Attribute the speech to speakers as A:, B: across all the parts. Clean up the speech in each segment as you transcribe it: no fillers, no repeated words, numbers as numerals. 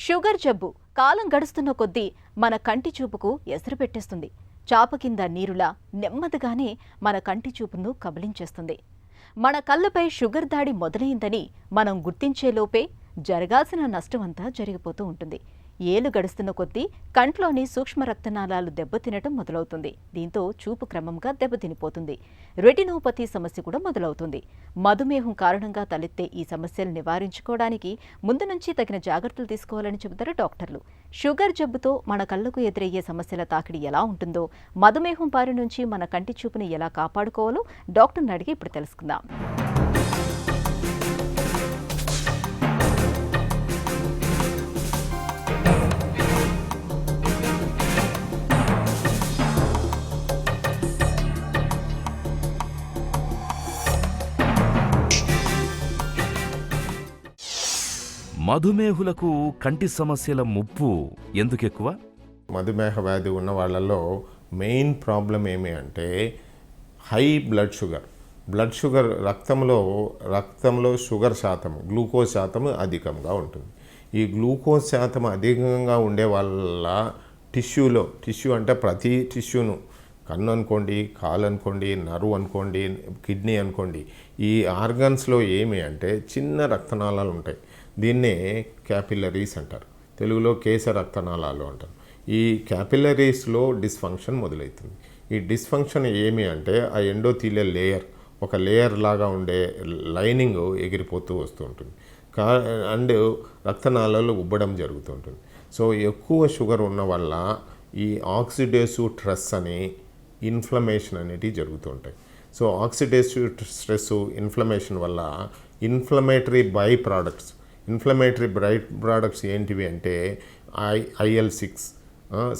A: Sugar జబ్బు కాలం గడుస్తున్న కొద్దీ మన కంటి చూపుకు ఎసరు పెట్టేస్తుంది. చాప కింద నీరులా నెమ్మదిగానే మన కంటి చూపును కబళించేస్తుంది. మన కళ్ళపై షుగర్ దాడి మొదలైందని మనం గుర్తించేలోపే జరగాల్సిన నష్టమంతా జరిగిపోతూ ఉంటుంది. ఏలు గడుస్తున్న కొద్దీ కంట్లోని సూక్ష్మ రక్తనాళాలు దెబ్బతినటం మొదలవుతుంది. దీంతో చూపు క్రమంగా దెబ్బతినిపోతుంది. రెటినోపతి సమస్య కూడా మొదలవుతుంది. మధుమేహం కారణంగా తలెత్తే ఈ సమస్యలు నివారించుకోవడానికి ముందు నుంచి తగిన జాగ్రత్తలు తీసుకోవాలని చెబుతారు డాక్టర్లు. షుగర్ జబ్బుతో మన కళ్లకు ఎదురయ్యే సమస్యల తాకిడి ఎలా ఉంటుందో, మధుమేహం బారి నుంచి మన కంటి చూపుని ఎలా కాపాడుకోవాలో డాక్టర్ని అడిగి ఇప్పుడు తెలుసుకుందాం.
B: మధుమేహులకు కంటి సమస్యల ముప్పు ఎందుకు ఎక్కువ?
C: మధుమేహ వ్యాధి ఉన్న వాళ్ళల్లో మెయిన్ ప్రాబ్లం ఏమి అంటే హై బ్లడ్ షుగర్ రక్తంలో షుగర్ శాతం, గ్లూకోజ్ శాతం అధికంగా ఉంటుంది. ఈ గ్లూకోజ్ శాతం అధికంగా ఉండే వాళ్ళ టిష్యూ అంటే ప్రతి టిష్యూను, కన్ను అనుకోండి, కాలు అనుకోండి, నర్వ్ అనుకోండి, కిడ్నీ అనుకోండి, ఈ ఆర్గన్స్లో ఏమి అంటే చిన్న రక్తనాళాలు ఉంటాయి. దీన్నే క్యాపిలరీస్ అంటారు, తెలుగులో కేశ రక్తనాళాలు అంటారు. ఈ క్యాపిలరీస్లో డిస్ఫంక్షన్ మొదలవుతుంది. ఈ డిస్ఫంక్షన్ ఏమి అంటే ఆ ఎండోథీలియల్ లేయర్, ఒక లేయర్ లాగా ఉండే లైనింగ్ ఎగిరిపోతూ వస్తూ ఉంటుంది. అండ్ రక్తనాళాలు ఉబ్బడం జరుగుతూ ఉంటుంది. సో ఎక్కువ షుగర్ ఉన్న వల్ల ఈ ఆక్సిడేటివ్ స్ట్రెస్ అని ఇన్ఫ్లమేషన్ అనేటివి జరుగుతూ ఉంటాయి. సో ఆక్సిడేటివ్ స్ట్రెస్, ఇన్ఫ్లమేషన్ వల్ల ఇన్ఫ్లమేటరీ బై ప్రోడక్ట్స్ ఏంటివి అంటే IL-6,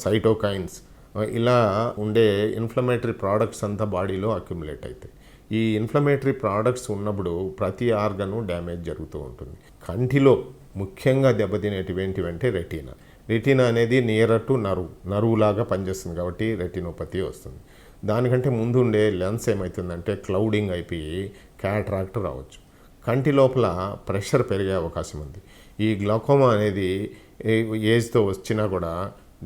C: సైటోకైన్స్, ఇలా ఉండే ఇన్ఫ్లమేటరీ ప్రోడక్ట్స్ అంతా బాడీలో అక్యుములేట్ అవుతాయి. ఈ ఇన్ఫ్లమేటరీ ప్రోడక్ట్స్ ఉన్నప్పుడు ప్రతి ఆర్గను డ్యామేజ్ జరుగుతూ ఉంటుంది. కంటిలో ముఖ్యంగా దెబ్బతినేటివి ఏంటివంటే రెటీనా అనేది నియర్ టు నరువు లాగా పనిచేస్తుంది కాబట్టి రెటినోపతి వస్తుంది. దానికంటే ముందు ఉండే లెన్స్ ఏమవుతుందంటే క్లౌడింగ్ అయిపోయి క్యాట్రాక్ట్ రావచ్చు. కంటి లోపల ప్రెషర్ పెరిగే అవకాశం ఉంది. ఈ గ్లాకోమా అనేది ఏజ్తో వచ్చినా కూడా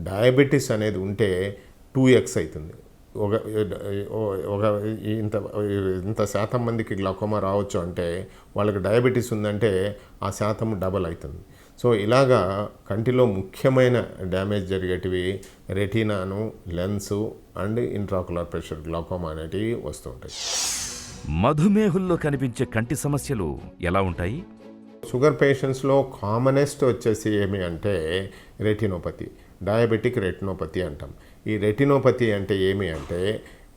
C: డయాబెటీస్ అనేది ఉంటే 2x అవుతుంది. ఇంత శాతం మందికి గ్లాకోమా రావచ్చు అంటే వాళ్ళకి డయాబెటీస్ ఉందంటే ఆ శాతం డబల్ అవుతుంది. సో ఇలాగా కంటిలో ముఖ్యమైన డ్యామేజ్ జరిగేటివి రెటీనాను, lens and intraocular pressure glaucoma అనేటివి వస్తూ ఉంటాయి.
B: మధుమేహుల్లో కనిపించే కంటి సమస్యలు ఎలా ఉంటాయి?
C: షుగర్ పేషెంట్స్లో కామనెస్ట్ వచ్చేసి ఏమి అంటే రెటినోపతి, డయాబెటిక్ రెటినోపతి అంటాం. ఈ రెటినోపతి అంటే ఏమి అంటే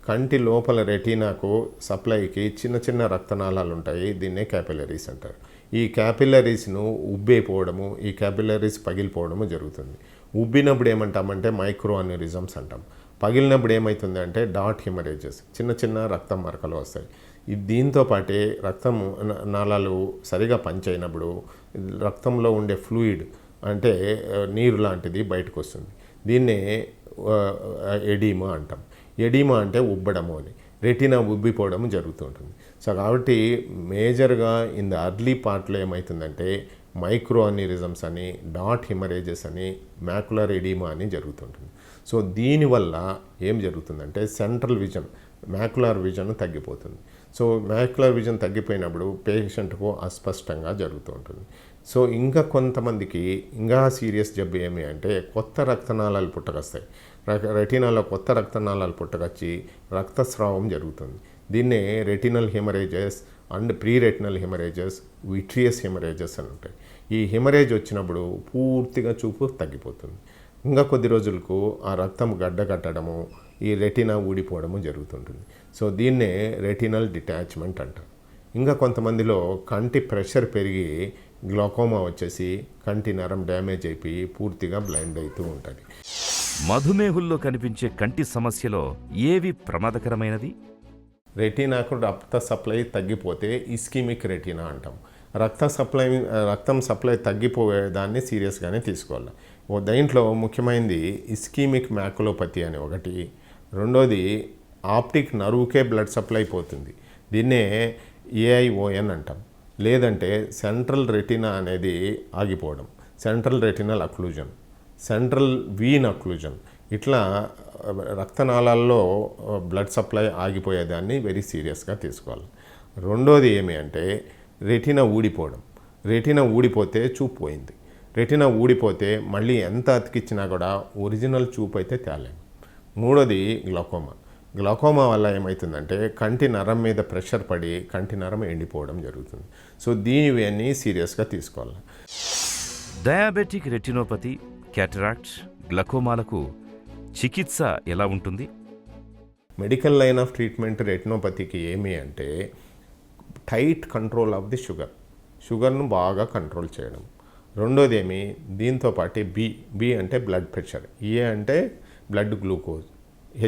C: కంటి లోపల రెటీనాకు సప్లైకి చిన్న చిన్న రక్తనాళాలు ఉంటాయి. దీన్నే క్యాపిలరీస్ అంటారు. ఈ క్యాపిలరీస్ను ఉబ్బైపోవడము, ఈ క్యాపిలరీస్ పగిలిపోవడము జరుగుతుంది. ఉబ్బినప్పుడు ఏమంటామంటే మైక్రో అన్యూరిజమ్స్ అంటాం. పగిలినప్పుడు ఏమవుతుంది అంటే డాట్ హిమరేజెస్, చిన్న చిన్న రక్తం మరకలు వస్తాయి. దీంతో పాటే రక్తం నాళాలు సరిగా పనిచేయనప్పుడు రక్తంలో ఉండే ఫ్లూయిడ్ అంటే నీరు లాంటిది బయటకు వస్తుంది. దీన్నే ఎడీమా అంటాం. ఎడీమా అంటే ఉబ్బడము అని, రెటీనా ఉబ్బిపోవడం జరుగుతూ ఉంటుంది. సో కాబట్టి మేజర్గా ఇన్ ద అర్లీ పార్ట్లో ఏమవుతుందంటే మైక్రో అన్యూరిజమ్స్ అని, డాట్ హిమరేజెస్ అని, మ్యాకులర్ ఎడీమా అని జరుగుతుంటుంది. సో దీనివల్ల ఏం జరుగుతుందంటే సెంట్రల్ విజన్, మ్యాకులర్ విజన్ తగ్గిపోతుంది. సో మ్యాకులర్ విజన్ తగ్గిపోయినప్పుడు పేషెంట్కు అస్పష్టంగా జరుగుతూ ఉంటుంది. సో ఇంకా కొంతమందికి ఇంకా సీరియస్ జబ్బు ఏమి అంటే కొత్త రక్తనాళాలు పుట్టకొస్తాయి. రెటీనాలో కొత్త రక్తనాళాలు పుట్టకొచ్చి రక్తస్రావం జరుగుతుంది. దీన్నే retinal haemorrhages and pre retinal haemorrhages, vitreous haemorrhages అని ఉంటాయి. ఈ హెమరేజ్ వచ్చినప్పుడు పూర్తిగా చూపు తగ్గిపోతుంది. ఇంకా కొద్ది రోజులకు ఆ రక్తం గడ్డకట్టడము, ఈ రెటీనా ఊడిపోవడము జరుగుతుంటుంది. సో దీన్నే రెటినల్ డిటాచ్మెంట్ అంటారు. ఇంకా కొంతమందిలో కంటి ప్రెషర్ పెరిగి గ్లాకోమా వచ్చేసి కంటి నరం డ్యామేజ్ అయిపోయి పూర్తిగా బ్లైండ్ అవుతూ ఉంటుంది.
B: మధుమేహుల్లో కనిపించే కంటి సమస్యలో ఏవి ప్రమాదకరమైనది?
C: రెటీనాకు రక్త సప్లై తగ్గిపోతే ఇస్కిమిక్ రెటీనా అంటాం. రక్తం సప్లై తగ్గిపోయేదాన్ని సీరియస్గానే తీసుకోవాలి. దీంట్లో ముఖ్యమైనది ఇస్కిమిక్ మ్యాకులోపతి అని ఒకటి, రెండోది ఆప్టిక్ నర్వ్కే బ్లడ్ సప్లై పోతుంది. దీన్నే AION అంటాం. లేదంటే సెంట్రల్ రెటీనా అనేది ఆగిపోవడం. Central retinal occlusion, central Wien occlusion. ఇట్లా రక్తనాళాల్లో బ్లడ్ సప్లై ఆగిపోయేదాన్ని వెరీ సీరియస్గా తీసుకోవాలి. రెండోది ఏమి అంటే రెటీనా ఊడిపోవడం. రెటీనా ఊడిపోతే చూపు పోయింది. రెటీనా ఊడిపోతే మళ్ళీ ఎంత అతికిచ్చినా కూడా ఒరిజినల్ చూపు అయితే తేలేము. మూడోది గ్లకోమా. గ్లకోమా వల్ల ఏమవుతుందంటే కంటి నరం మీద ప్రెషర్ పడి కంటి నరం ఎండిపోవడం జరుగుతుంది. సో దీనివన్నీ సీరియస్గా తీసుకోవాలి.
B: డయాబెటిక్ రెటినోపతి, క్యాటరాక్ట్, గ్లకోమాలకు చికిత్స ఎలా ఉంటుంది?
C: మెడికల్ లైన్ ఆఫ్ ట్రీట్మెంట్ రెటినోపతికి ఏమి అంటే టైట్ కంట్రోల్ ఆఫ్ ది షుగర్ను బాగా కంట్రోల్ చేయడం. రెండోది ఏమి దీంతోపాటు బి అంటే బ్లడ్ ప్రెషర్, ఏ అంటే బ్లడ్ గ్లూకోజ్,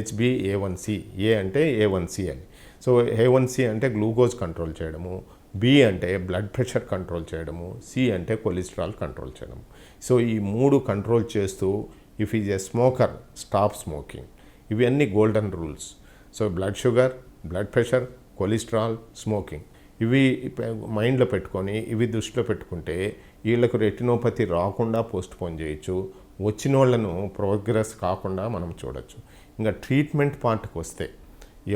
C: HbA1c, ఏ అంటే A1c అని. సో A1c అంటే గ్లూకోజ్ కంట్రోల్ చేయడము, బి అంటే బ్లడ్ ప్రెషర్ కంట్రోల్ చేయడము, సి అంటే కొలెస్ట్రాల్ కంట్రోల్ చేయడము. సో ఈ మూడు కంట్రోల్ చేస్తూ if is a smoker stop smoking. ఇవన్నీ golden rules. So blood sugar, blood pressure, cholesterol, smoking, ఇవి మైండ్లో పెట్టుకొని ఇవి దృష్టిలో పెట్టుకుంటే వీళ్ళకు రెటినోపతి రాకుండా పోస్ట్ పోన్ చేయొచ్చు. వచ్చిన వాళ్ళను ప్రోగ్రెస్ కాకుండా మనం చూడొచ్చు. ఇంకా ట్రీట్మెంట్ పార్ట్కి వస్తే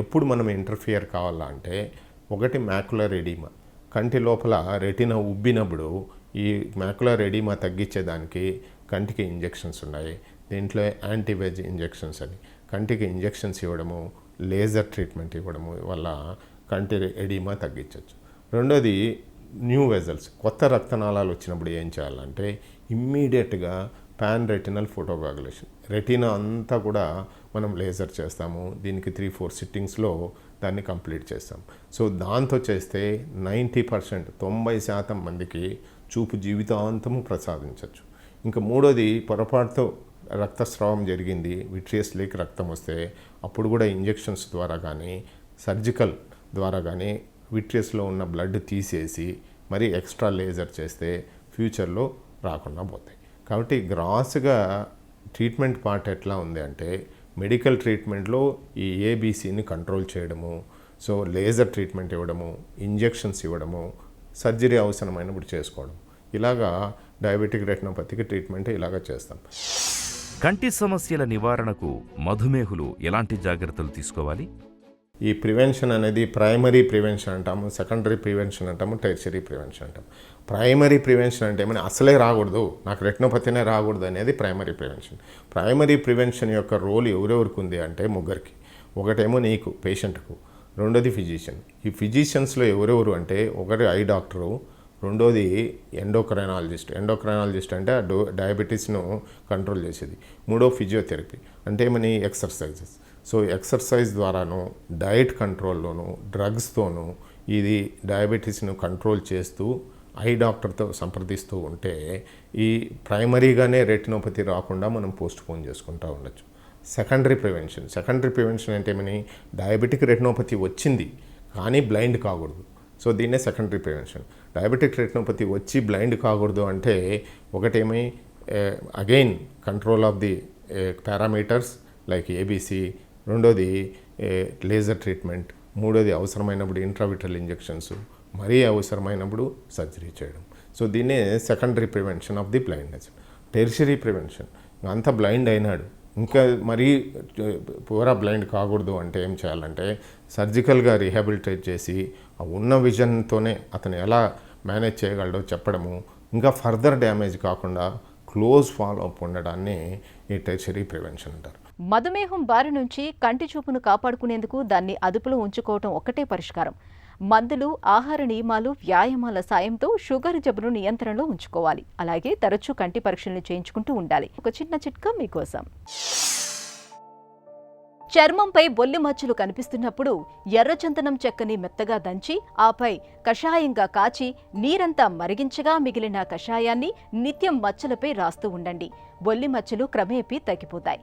C: ఎప్పుడు మనం ఇంటర్ఫియర్ కావాలా అంటే ఒకటి మ్యాకులర్ ఎడిమా. కంటి లోపల రెటినా ఉబ్బినప్పుడు ఈ మ్యాకులర్ ఎడిమా తగ్గించేదానికి కంటికి ఇంజెక్షన్స్ ఉన్నాయి. దీంట్లో యాంటీవేజ్ ఇంజెక్షన్స్ అని కంటికి ఇంజెక్షన్స్ ఇవ్వడము, లేజర్ ట్రీట్మెంట్ ఇవ్వడము వల్ల కంటి ఎడిమా తగ్గించవచ్చు. రెండోది న్యూ వెజల్స్, కొత్త రక్తనాళాలు వచ్చినప్పుడు ఏం చేయాలంటే ఇమ్మీడియట్గా పాన్ రెటినల్ ఫోటోగాగులేషన్, రెటీనా అంతా కూడా మనం లేజర్ చేస్తాము. దీనికి 3-4 సిట్టింగ్స్లో దాన్ని కంప్లీట్ చేస్తాం. సో దాంతో చేస్తే 90%, 90% మందికి చూపు జీవితాంతము ప్రసాదించవచ్చు. ఇంకా మూడోది పొరపాటుతో రక్తస్రావం జరిగింది, విట్రియస్ లేక్ రక్తం వస్తే అప్పుడు కూడా ఇంజెక్షన్స్ ద్వారా కానీ సర్జికల్ ద్వారా కానీ విట్రియస్లో ఉన్న బ్లడ్ తీసేసి మరి ఎక్స్ట్రా లేజర్ చేస్తే ఫ్యూచర్లో రాకుండా పోతాయి. కాబట్టి గ్రాస్గా ట్రీట్మెంట్ పార్ట్ ఎట్లా ఉంది అంటే మెడికల్ ట్రీట్మెంట్లో ఈ ఏబీసీని కంట్రోల్ చేయడము, సో లేజర్ ట్రీట్మెంట్ ఇవ్వడము, ఇంజెక్షన్స్ ఇవ్వడము, సర్జరీ అవసరమైనప్పుడు చేసుకోవడం, ఇలాగా డయాబెటిక్ రెటినోపతికి ట్రీట్మెంట్ ఇలాగా చేస్తాం.
B: కంటి సమస్యల నివారణకు మధుమేహులు ఎలాంటి జాగ్రత్తలు తీసుకోవాలి?
C: ఈ ప్రివెన్షన్ అనేది ప్రైమరీ ప్రివెన్షన్ అంటాము, సెకండరీ ప్రివెన్షన్ అంటాము, టెర్షరీ ప్రివెన్షన్ అంటాము. ప్రైమరీ ప్రివెన్షన్ అంటే ఏమైనా అసలే రాకూడదు, నాకు రెటినోపతినే రాకూడదు అనేది ప్రైమరీ ప్రివెన్షన్. ప్రైమరీ ప్రివెన్షన్ యొక్క రోల్ ఎవరెవరికి ఉంది అంటే ముగ్గురికి. ఒకటేమో నీకు పేషెంట్కు, రెండోది ఫిజిషియన్. ఈ ఫిజిషియన్స్లో ఎవరెవరు అంటే ఒకటి ఐ డాక్టరు, రెండోది ఎండోక్రైనాలజిస్ట్ అంటే డయాబెటీస్ను కంట్రోల్ చేసేది, మూడో ఫిజియోథెరపీ అంటే ఏమని ఎక్సర్సైజెస్. సో ఎక్సర్సైజ్ ద్వారాను డయట్ కంట్రోల్లోను డ్రగ్స్తోనూ ఇది డయాబెటీస్ను కంట్రోల్ చేస్తూ ఐ డాక్టర్తో సంప్రదిస్తూ ఉంటే ఈ ప్రైమరీగానే రెటినోపతి రాకుండా మనం పోస్ట్ పోన్ చేసుకుంటూ ఉండొచ్చు. సెకండరీ ప్రివెన్షన్ అంటే ఏమని డయాబెటిక్ రెటినోపతి వచ్చింది కానీ బ్లైండ్ కాకూడదు. సో దీన్నే సెకండరీ ప్రివెన్షన్. డయాబెటిక్ రెటినోపతి వచ్చి బ్లైండ్ కాకూడదు అంటే ఒకటేమీ again control of the parameters like ABC, రెండోది లేజర్ ట్రీట్మెంట్, మూడోది అవసరమైనప్పుడు ఇంట్రావిట్రల్ ఇంజెక్షన్స్, మరీ అవసరమైనప్పుడు సర్జరీ చేయడం. సో దీన్నే secondary prevention of the blindness. Tertiary prevention, అంతా బ్లైండ్ అయినాడు ఇంకా మరీ పూరా బ్లైండ్ కాకూడదు అంటే ఏం చేయాలంటే సర్జికల్గా రీహాబిలిటేట్ చేసి ఆ ఉన్న విజన్తోనే అతను ఎలా మేనేజ్ చేయగలడో చెప్పడము, ఇంకా ఫర్దర్ డ్యామేజ్ కాకుండా క్లోజ్ ఫాలో అప్ ఉండడాన్ని ఈ టెర్షరీ ప్రివెన్షన్ అంటారు.
A: మధుమేహం బారి నుంచి కంటి చూపును కాపాడుకునేందుకు దాన్ని అదుపులో ఉంచుకోవటం ఒక్కటే పరిష్కారం. మందులు, ఆహార నియమాలు, వ్యాయామాల సాయంతో షుగర్ జబ్బును నియంత్రణలో ఉంచుకోవాలి. అలాగే తరచూ కంటి పరీక్షలను చేయించుకుంటూ ఉండాలి. ఒక చిన్న చిట్కా మీకోసం. చర్మంపై బొల్లి మచ్చలు కనిపిస్తున్నప్పుడు ఎర్రచందనం చెక్కని మెత్తగా దంచి ఆపై కషాయంగా కాచి నీరంతా మరిగించగా మిగిలిన కషాయాన్ని నిత్యం మచ్చలపై రాస్తూ ఉండండి. బొల్లి మచ్చలు క్రమేపీ తగ్గిపోతాయి.